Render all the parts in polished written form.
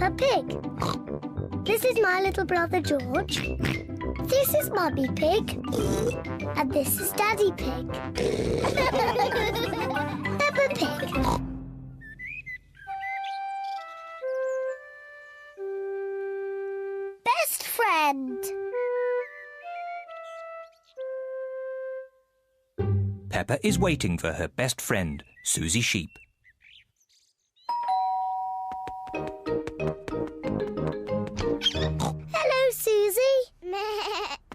Peppa Pig. This is my little brother George. This is Mummy Pig. And this is Daddy Pig. Peppa Pig. Best friend. Peppa is waiting for her best friend, Susie Sheep. Hello, Susie.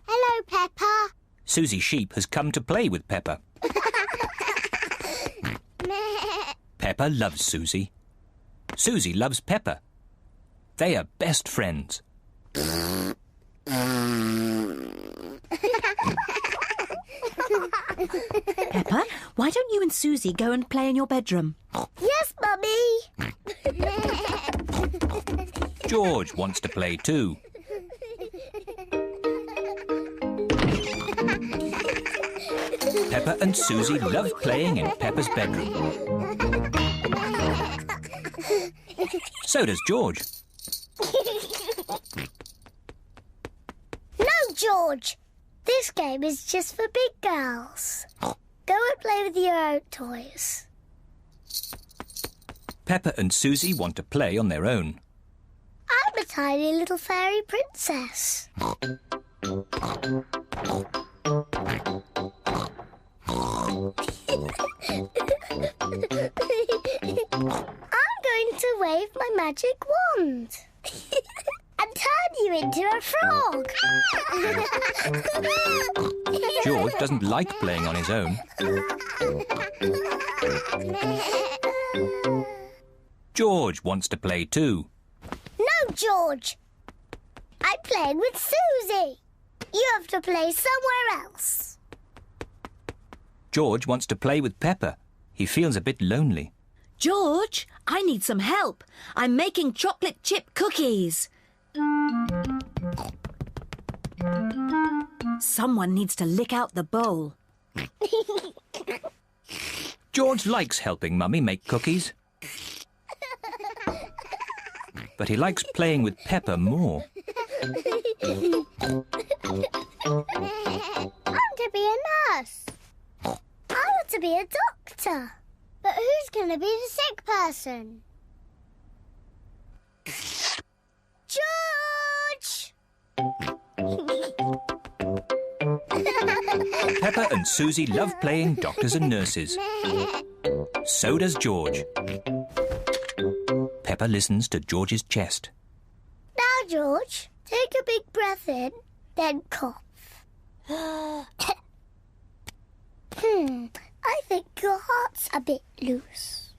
Hello, Peppa. Susie Sheep has come to play with Peppa. Peppa loves Susie. Susie loves Peppa. They are best friends. Peppa, why don't you and Susie go and play in your bedroom? Yes, Mummy. George wants to play too. Peppa and Susie love playing in Peppa's bedroom. So does George. No, George. This game is just for big girls. Go and play with your own toys. Peppa and Susie want to play on their own. I'm a tiny little fairy princess. I'm going to wave my magic wand. And turn you into a frog. George doesn't like playing on his own. George wants to play too. No, George. I'm playing with Susie. You have to play somewhere else. George wants to play with Peppa. He feels a bit lonely. George, I need some help. I'm making chocolate chip cookies. Someone needs to lick out the bowl. George likes helping Mummy make cookies. But he likes playing with Peppa more. I'm to be a nurse. I want to be a doctor. But who's going to be the sick person? George! Peppa and Susie love playing doctors and nurses. So does George. Peppa listens to George's chest. Now, George, take a big breath in, then cough. I think your heart's a bit loose.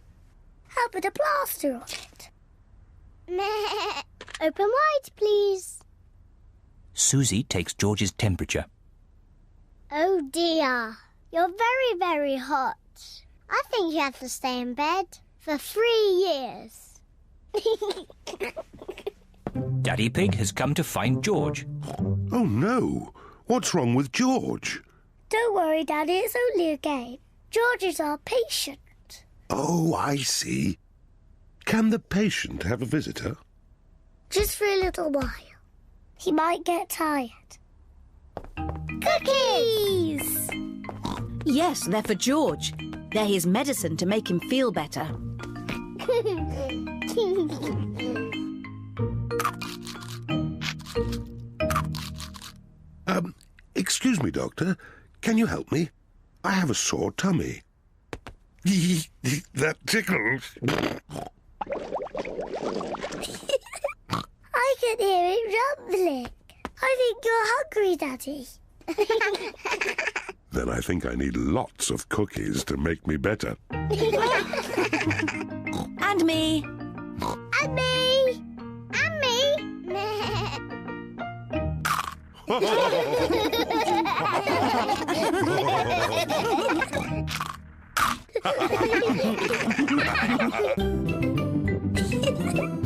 How about a plaster on it? Open wide, please. Susie takes George's temperature. Oh dear, you're very, very hot. I think you have to stay in bed for 3 years. Daddy Pig has come to find George. Oh no! What's wrong with George? Don't worry, Daddy, it's only a game. George is our patient. Oh, I see. Can the patient have a visitor? Just for a little while. He might get tired. Cookies! Yes, they're for George. They're his medicine to make him feel better. Excuse me, Doctor. Can you help me? I have a sore tummy. That tickles. I can hear it rumbling. I think you're hungry, Daddy. Then I think I need lots of cookies to make me better. And me. And me. And me.